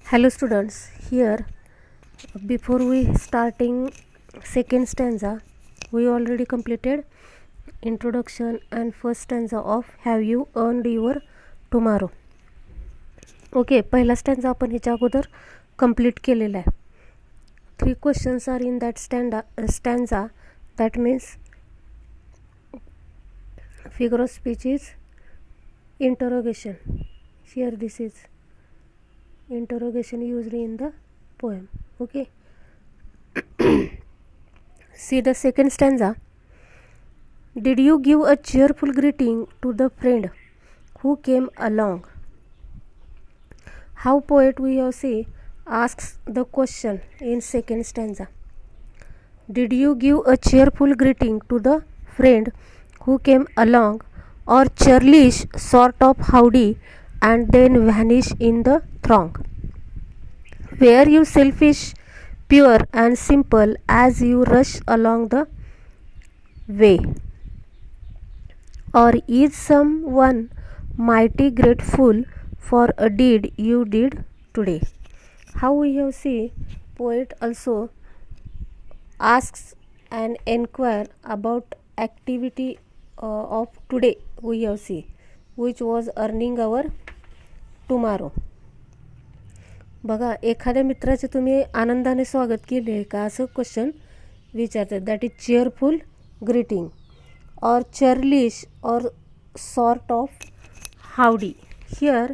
Hello students, here before we starting second stanza, we already completed introduction and first stanza of Have you earned your tomorrow. Okay, पहिला स्टॅन्झा आपण ह्याच्या अगोदर complete केलेला आहे. 3 questions are in that stanza. That means figure of speech is interrogation. Here this is interrogation used in the poem. Okay. See the second stanza. Did you give a cheerful greeting to the friend who came along? How poet we have see asks the question in second stanza. Did you give a cheerful greeting to the friend who came along, or churlish sort of howdy and then vanish in the throng? Were you selfish, pure and simple as you rush along the way? Or is someone mighty grateful for a deed you did today? How we have see poet also asks and inquire about activity of today we have see, which was earning our tomorrow. बघा, एखाद्या मित्राचे तुम्ही आनंदाने स्वागत केले आहे का असं question विचारतात. That is चेअरफुल greeting or churlish or sort of howdy. Here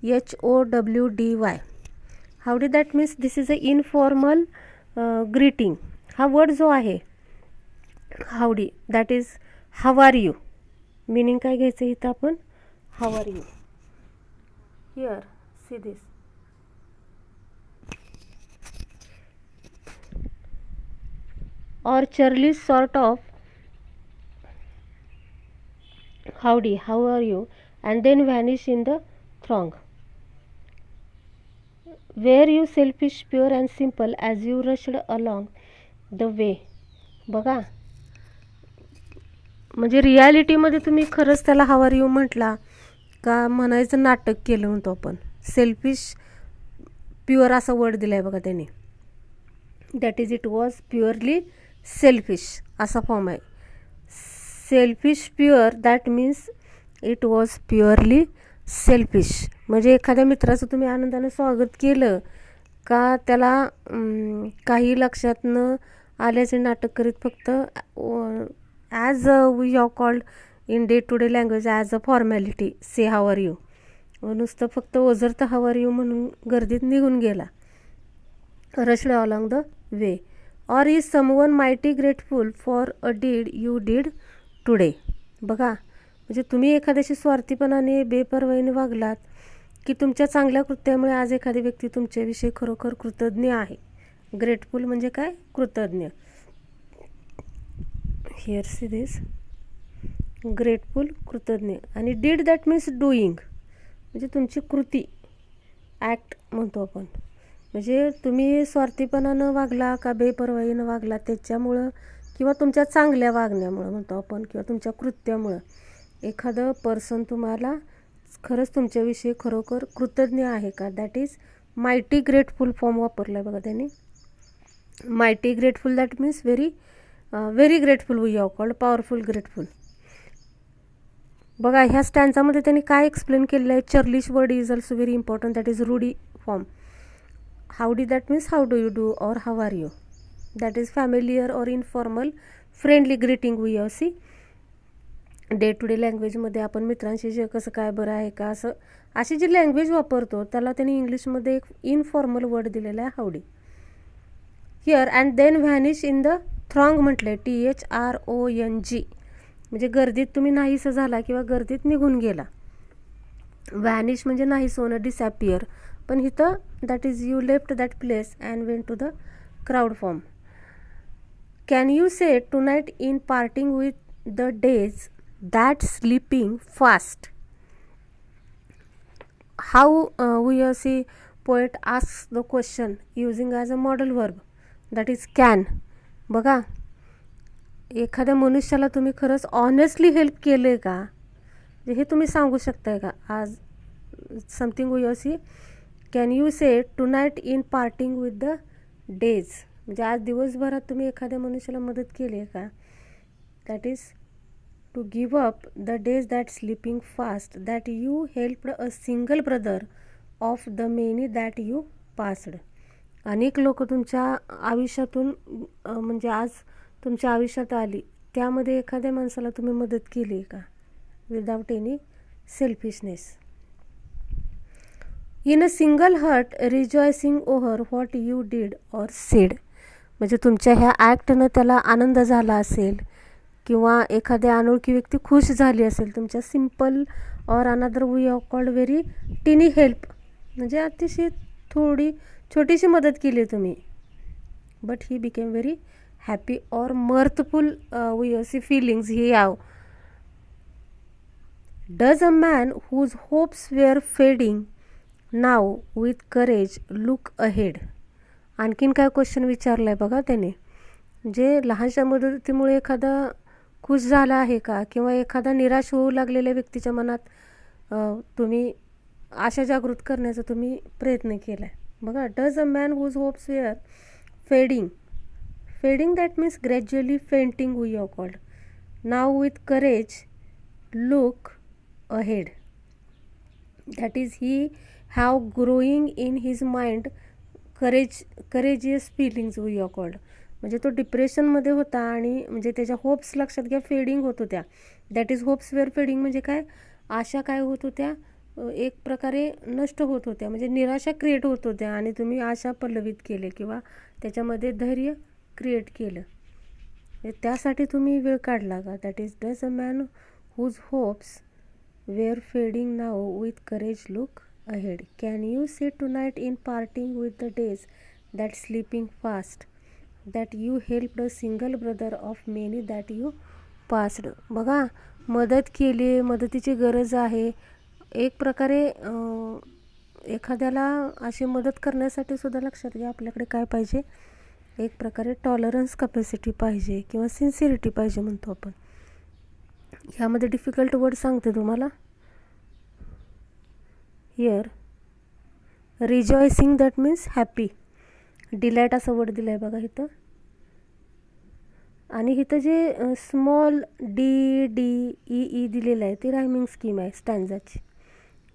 HOWDY howdy, that means this is a informal greeting. हा वर्ड जो आहे howdy, that is how are you. Meaning काय घ्यायचं इथं आपण? How are you. Here see this. Or churlish sort of howdy, how are you, and then vanish in the throng. Were you selfish, pure and simple as you rushed along the way? बघा, म्हणजे रियालिटीमध्ये तुम्ही खरंच त्याला हाव are you म्हटला का म्हणायचं नाटक केलं म्हणतो आपण. सेल्फिश, प्युअर असा वर्ड दिला आहे बघा त्यांनी. That is it was purely selfish असा फॉर्म आहे. Selfish pure, that means it was purely selfish. म्हणजे एखाद्या मित्राचं तुम्ही आनंदाने स्वागत केलं का त्याला काही लक्षात न आल्याचे नाटक करीत फक्त as we have called in day to day language as a formality say how are you. नुसतं फक्त ओझरतं हाव आर यू म्हणून गर्दीत निघून गेला. Rushed along the way. Or is someone mighty grateful for a deed you did today? बघा, म्हणजे तुम्ही एखाद्याशी स्वार्थीपणाने बेपर्वाईने वागलात की तुमच्या चांगल्या कृत्यामुळे आज एखादी व्यक्ती तुमच्याविषयी खरोखर कृतज्ञ आहे. ग्रेटफुल म्हणजे काय? कृतज्ञ. Here see this. ग्रेटफुल, कृतज्ञ. आणि डीड दॅट मीन्स डुईंग, म्हणजे तुमची कृती, ॲक्ट म्हणतो आपण. म्हणजे तुम्ही स्वार्थीपणानं वागला का बेपर्वाईनं वागला त्याच्यामुळं किंवा तुमच्या चांगल्या वागण्यामुळं म्हणतो आपण, किंवा तुमच्या कृत्यामुळं एखादं पर्सन तुम्हाला खरंच तुमच्याविषयी खरोखर कृतज्ञ आहे का? That is mighty grateful form वापरला आहे बघा त्यांनी. Mighty grateful, that means very grateful we have called, powerful grateful. बघा, ह्या स्टॅन्झामध्ये त्यांनी काय एक्सप्लेन केलेलं आहे? Churlish word is also very important, that is rude form. Howdy, that means how do you do or how are you. That is familiar or informal friendly greeting we have see. Day to day लँग्वेजमध्ये आपण मित्रांशी जे कसं काय बरं आहे का असं अशी जी लँग्वेज वापरतो त्याला त्यांनी इंग्लिशमध्ये एक इनफॉर्मल वर्ड दिलेला आहे howdy. Here and then vanish in the throng म्हटलं आहे. THRONG म्हणजे गर्दीत तुम्ही नाहीसं झाला किंवा गर्दीत निघून गेला. व्हॅनिश म्हणजे नाहीस होणं, डिसॅपियर. पण इथं that is you left that place and went to the crowd form. Can you say tonight in parting with the days that sleeping fast? How we are see poet ask the question using as a modal verb, that is can. बघा, एखाद्या मनुष्याला तुम्ही खरंच honestly help केलं आहे का हे तुम्ही सांगू शकताय का? आज something we are see can you say tonight in parting with the days, म्हणजे आज दिवसभरात तुम्ही एखाद्या मनुष्याला मदत केली आहे का? That is to give up the days that sleeping fast that you helped a single brother of the many that you passed. अनेक लोक तुमच्या आयुष्यातून म्हणजे आज तुमच्या आयुष्यात आली, त्यामध्ये एखाद्या माणसाला तुम्ही मदत केली आहे का? Without any selfishness. In a single heart rejoicing over what you did or said, म्हणजे तुमच्या ह्या ॲक्टनं त्याला आनंद झाला असेल किंवा एखाद्या अनोळखी व्यक्ती खुश झाली असेल तुमच्या simple or another we have called very tiny help, म्हणजे अतिशय थोडी छोटीशी मदत केली तुम्ही. But he became very happy or mirthful we see feelings he have. Does a man whose hopes were fading now with courage look ahead. आणखीन काय question विचारला आहे बघा त्याने, जे लहानशा मदतीमुळे एखादा खुश झाला आहे का, किंवा एखादा निराश होऊ लागलेल्या व्यक्तीच्या मनात तुम्ही आशा जागृत करण्याचा तुम्ही प्रयत्न केला आहे बघा. Does a man whose hopes were fading, fading that means gradually fainting we have called. Now with courage look ahead, that is he have growing in his mind courageous feelings we have called. म्हणजे तो डिप्रेशनमध्ये होता आणि म्हणजे त्याच्या hopes लक्षात घ्या fading होत होत्या. That is hopes were fading, म्हणजे काय आशा काय होत होत्या एक प्रकारे नष्ट होत होत्या, म्हणजे निराशा क्रिएट होत होत्या आणि तुम्ही आशा पल्लवित केले किंवा त्याच्यामध्ये धैर्य क्रिएट केलं. त्यासाठी तुम्ही वेळ काढला का? That is does a man whose hopes were fading now with courage look ahead. Can you say tonight in parting with the days that sleeping fast that you helped a single brother of many that you passed. बघा, मदत केली, मदतीची गरज आहे. एक प्रकारे एखाद्याला अशी मदत करण्यासाठी सुद्धा लक्षात घ्या आपल्याकडे काय पाहिजे, एक प्रकारे टॉलरन्स कॅपॅसिटी पाहिजे किंवा सिन्सिरिटी पाहिजे म्हणतो आपण. ह्यामध्ये डिफिकल्ट वर्ड सांगते तुम्हाला. Here rejoicing that means happy, delight असा वर्ड दिला आहे बघा इथं. आणि इथं जे small d d e e दिलेलं आहे ते रायमिंग स्कीम आहे स्टॅन्झाची.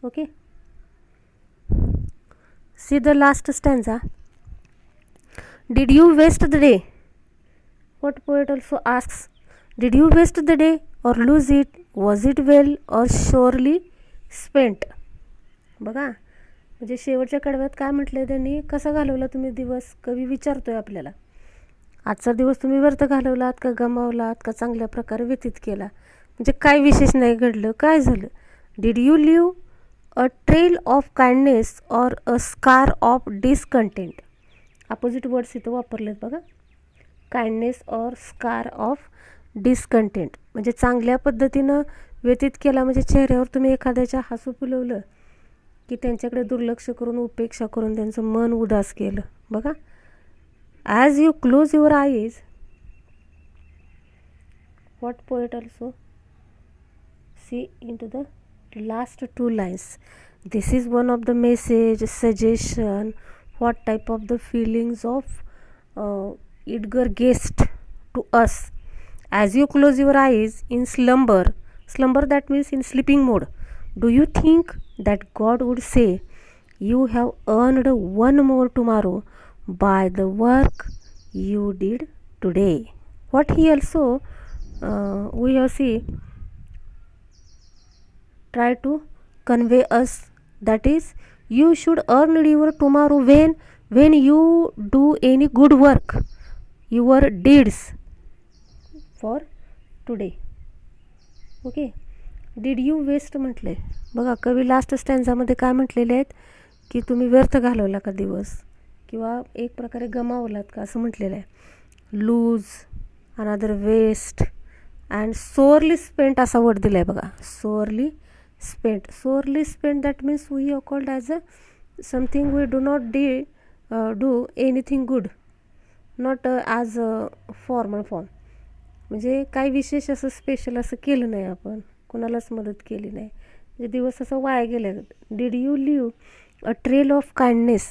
Okay, see the last stanza. Did you waste the day, what poet also asks, did you waste the day or lose it, was it well or surely spent. बघा, म्हणजे शेवटच्या कडव्यात काय म्हटलं आहे त्यांनी, कसा घालवला तुम्ही दिवस. कवी विचारतोय आपल्याला, आजचा दिवस तुम्ही व्यर्थ घालवलात का गमावलात का चांगल्या प्रकारे व्यतीत केला, म्हणजे काय विशेष नाही घडलं, काय झालं. Did you leave a trail of kindness or a scar of discontent. Opposite words इथं वापरलेत बघा, kindness or scar of discontent. म्हणजे चांगल्या पद्धतीनं व्यतीत केला, म्हणजे चेहऱ्यावर तुम्ही एखाद्याच्या हसू फुलवलं की त्यांच्याकडे दुर्लक्ष करून उपेक्षा करून त्यांचं मन उदास केलं. बघा, as you close your eyes, what poet also see into the last two lines. This is one of the message suggestion what type of the feelings of Edgar Guest to us. As you close your eyes in slumber, slumber that means in sleeping mode, do you think that God would say you have earned one more tomorrow by the work you did today? What he also we have see try to convey us, that is you should earn your tomorrow when you do any good work, your deeds for today. Okay, did you waste म्हटले बघा. कवी last स्टॅन्झामध्ये काय म्हटलेले आहेत की तुम्ही व्यर्थ घालवला का दिवस किंवा एक प्रकारे गमावलात का असं म्हटलेलं आहे. Lose, another waste and sorely spent असा वर्ड दिला आहे बघा. Sorely spent, sorely spent that means we have called as a something we do not do anything good, not as a formal form. म्हणजे काही विशेष असं स्पेशल असं केलं नाही आपण, कोणालाच मदत केली नाही, म्हणजे दिवस असं वाया गेला. Did you leave a trail of kindness.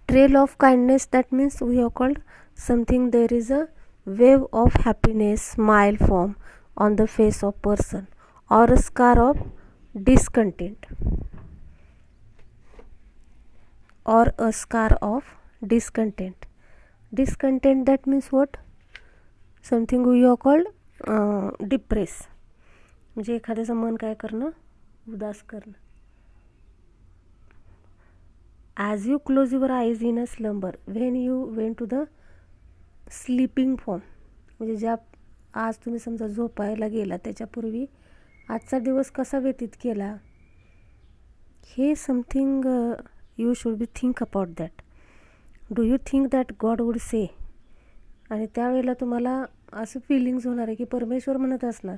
Trail of kindness, that means we have called something, there is a wave of happiness, smile form on the face of person, or a scar of discontent, or a scar of discontent. Discontent, that means what? Something we have called depress, म्हणजे एखाद्याचं मन काय करणं, उदास करणं. As you close your eyes in a slumber when you went to the sleeping form, म्हणजे ज्या आज तुम्ही समजा झोपायला गेला त्याच्यापूर्वी आजचा दिवस कसा व्यतीत केला, हे something you should be think about that. Do you think that God would say? आणि त्यावेळेला तुम्हाला असं फिलिंग्स होणार आहे की परमेश्वर म्हणत असणार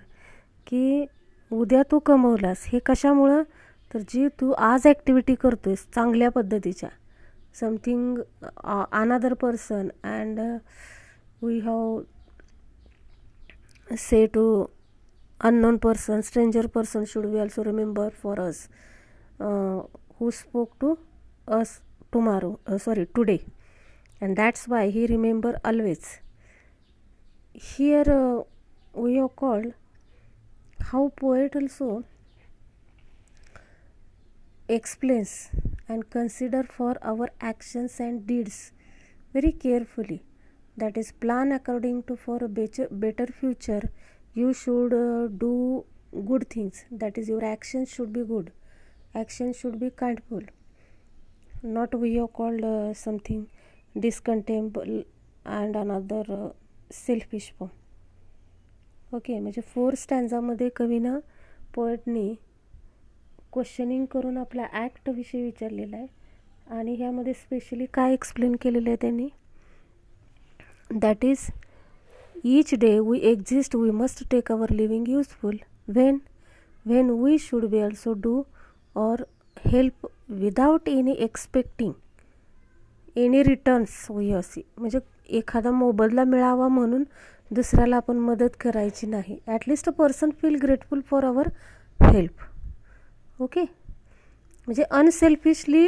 की उद्या तू कमवलास हे कशामुळं, तर जी तू आज ॲक्टिव्हिटी करतो आहेस चांगल्या पद्धतीच्या, something another person and we have say to unknown person, stranger person should we also remember for us, who spoke to us today, and that's why he remember always. Here we have called how poet also explains and consider for our actions and deeds very carefully, that is plan according to for a better future. You should do good things, that is your actions should be good, actions should be kindful, not we have called something discontent and another selfish form. Okay, म्हणजे 4 स्टँजामध्ये कवीनं पोएटनी questioning करून आपल्या ॲक्टविषयी विचारलेलं आहे. आणि ह्यामध्ये specially काय explain केलेलं आहे त्यांनी, that is each day we exist we must take our living useful when we should be also do or help without any expecting any returns we see. म्हणजे एखादा मोबदला मिळावा म्हणून दुसऱ्याला आपण मदत करायची नाही. At least a person feel grateful for our help. Okay, म्हणजे unselfishly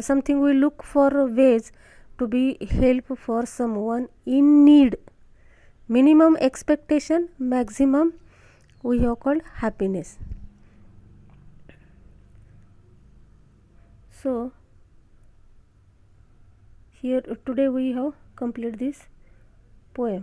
something we look for ways to be help for someone in need. Minimum expectation, maximum we have called happiness. So here today we have completed this poem.